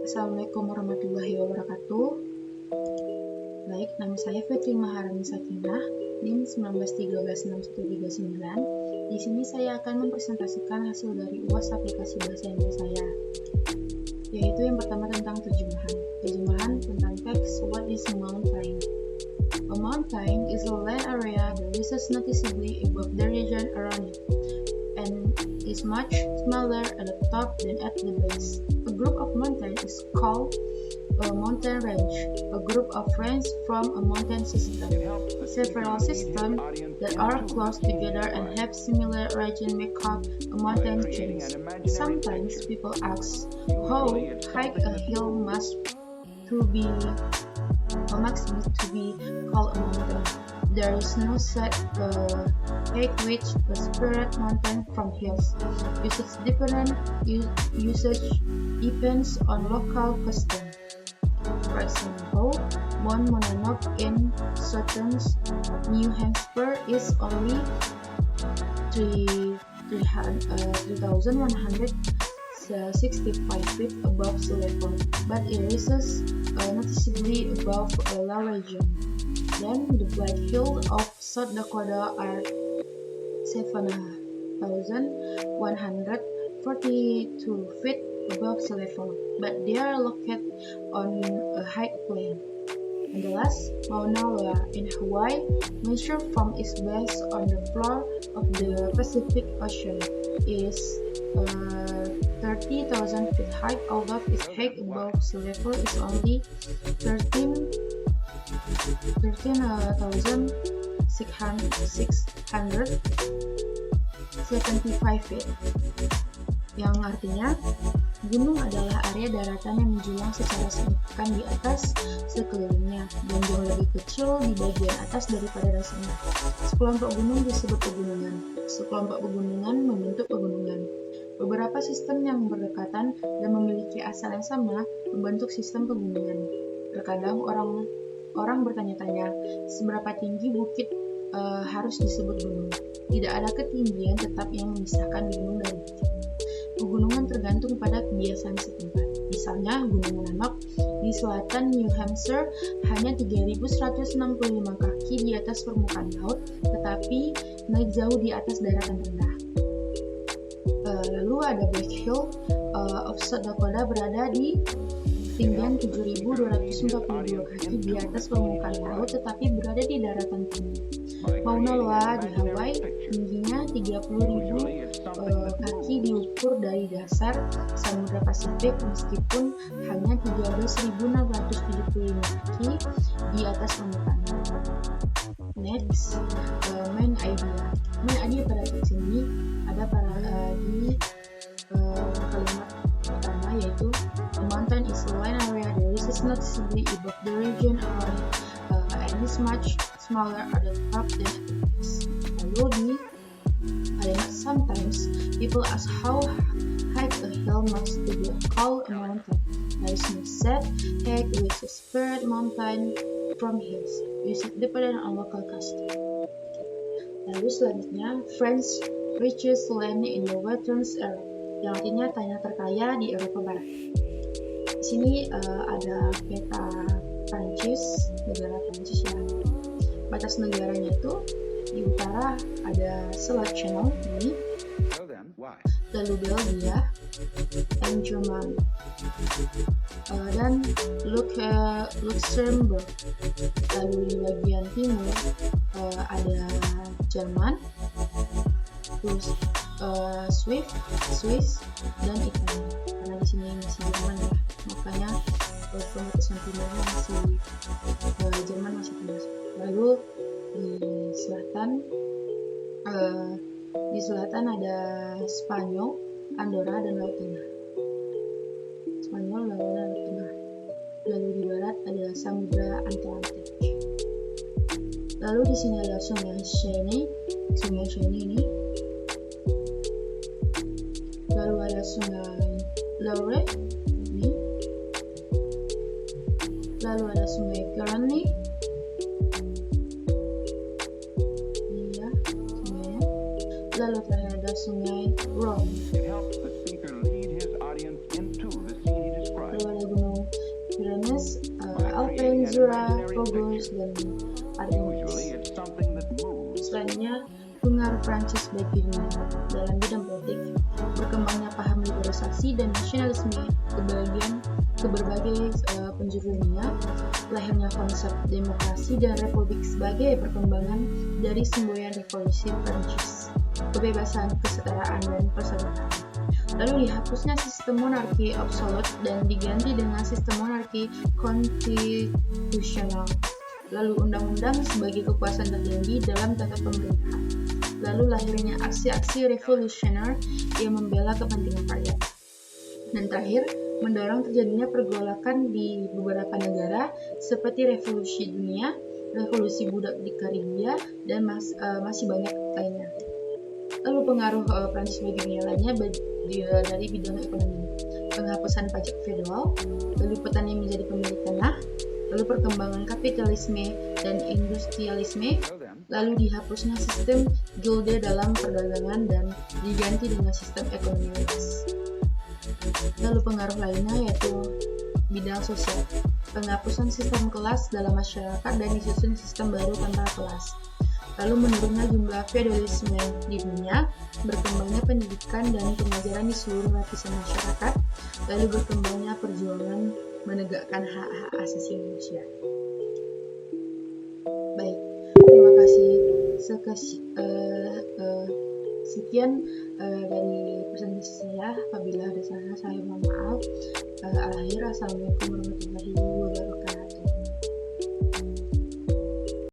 Assalamualaikum warahmatullahi wabarakatuh. Baik, nama saya Fitri Maharani Sakinah, NIM 1913639. Di sini saya akan mempresentasikan hasil dari UAS aplikasi bahasa Inggris saya, yaitu yang pertama tentang terjemahan. Terjemahan tentang teks What is a mountain? A mountain is a land area that rises noticeably above the region around it, and is much smaller at the top than at the base. A group of mountains is called a mountain range. A group of ranges from a mountain system. Several systems that are close together and have similar region make up a mountain chain. Sometimes people ask how high a hill must be called a mountain. There is no set height which a separate mountain from hills. Usage depends on local custom. For example, Mount Monadnock in southern New Hampshire is only 3,165 feet above sea level, but it rises noticeably above a low region. Then the Black Hills of South Dakota are 7,142 feet above sea level, but they are located on a high plain. And the last, Mauna Loa in Hawaii, measured from its base on the floor of the Pacific Ocean, is 30,000 feet high, although its height above sea level is only 13,675 feet, yang artinya gunung adalah area daratan yang menjulang secara signifikan di atas sekelilingnya dan jauh lebih kecil di bagian atas daripada dasarnya. Sekelompok gunung disebut pegunungan. Sekelompok pegunungan membentuk pegunungan. Beberapa sistem yang berdekatan dan memiliki asal yang sama membentuk sistem pegunungan. Terkadang orang bertanya-tanya, seberapa tinggi bukit harus disebut gunung? Tidak ada ketinggian tetap yang memisahkan gunung dari bukit. Pegunungan tergantung pada kebiasaan setempat. Misalnya, Gunung Monadnock di selatan New Hampshire hanya 3.165 kaki di atas permukaan laut, tetapi naik jauh di atas daratan rendah. Lalu ada Black Hill of South Dakota berada di ketinggian 7.242 kaki di atas permukaan laut, tetapi berada di daratan tinggi. Mauna Loa di Hawaii tingginya 30.000 kaki diukur dari dasar Samudra Pasifik, meskipun hanya 13.675 kaki di atas permukaan laut. Next, main idea. Main idea pada teks ini ada di kalimat pertama, yaitu the mountain is a land area that rises noticeably above the region around it, and is much smaller at the top than at the base. Lalu di kalimat sometimes people ask how high a hill must be called a mountain. There is no set height which a separate mountain from hills. Usage dependent on local custom. Lalu selanjutnya, France richest land in the Western Europe, yang artinya tanah terkaya di Eropa Barat. Di sini ada peta Prancis, negara Prancis yang batas negaranya itu di utara ada Selat Channel ini, lalu Belgia dan Jerman, dan Luxembourg. Lalu di bagian timur ada Jerman, terus Swiss dan Italia. Karena di sini masih Jerman ya, makanya pembatasan timurnya masih Jerman masih termasuk. Lalu di selatan ada Spanyol, Andorra dan Laut Tengah. Spanyol, Laut Tengah. Lalu di barat ada Samudra Atlantik. Lalu di sini ada Sungai Seine ini. Lalu ada Sungai Loire ini. Lalu ada Sungai Garonne. Iya, sungainya. Lalu terakhir ada Sungai Rhone. Lalu pada Gunung Pyrenees, Alpine, Jura, Vosges, dan Ardennes. Selanjutnya, pengaruh Prancis bagi dunia dalam bidang politik, berkembangnya paham liberalisasi dan nasionalisme ke berbagai penjuru dunia, lahirnya konsep demokrasi dan republik sebagai perkembangan dari semboyan revolusi Prancis, kebebasan, kesetaraan, dan persahabatan. Lalu dihapusnya sistem monarki absolut dan diganti dengan sistem monarki konstitusional. Lalu undang-undang sebagai kekuasaan tertinggi dalam tata pemerintahan. Lalu lahirnya aksi-aksi revolusioner yang membela kepentingan rakyat. Dan terakhir, mendorong terjadinya pergolakan di beberapa negara seperti revolusi dunia, revolusi budak di Karibia, dan masih banyak lainnya. Lalu pengaruh Prancis bagi dunia lainnya dari bidang ekonomi, penghapusan pajak federal, lalu petani menjadi pemilik tanah, lalu perkembangan kapitalisme dan industrialisme, lalu dihapusnya sistem gilde dalam perdagangan dan diganti dengan sistem ekonomi bebas. Lalu pengaruh lainnya yaitu bidang sosial, penghapusan sistem kelas dalam masyarakat dan disusun sistem baru tanpa kelas. Lalu menurunnya jumlah feodalisme di dunia, berkembangnya pendidikan dan pengajaran di seluruh lapisan masyarakat, lalu berkembangnya perjuangan menegakkan hak-hak asasi manusia. Baik, terima kasih. Sekian dari presentasi saya. Apabila ada salah, saya mohon maaf. Akhir, assalamualaikum warahmatullahi wabarakatuh.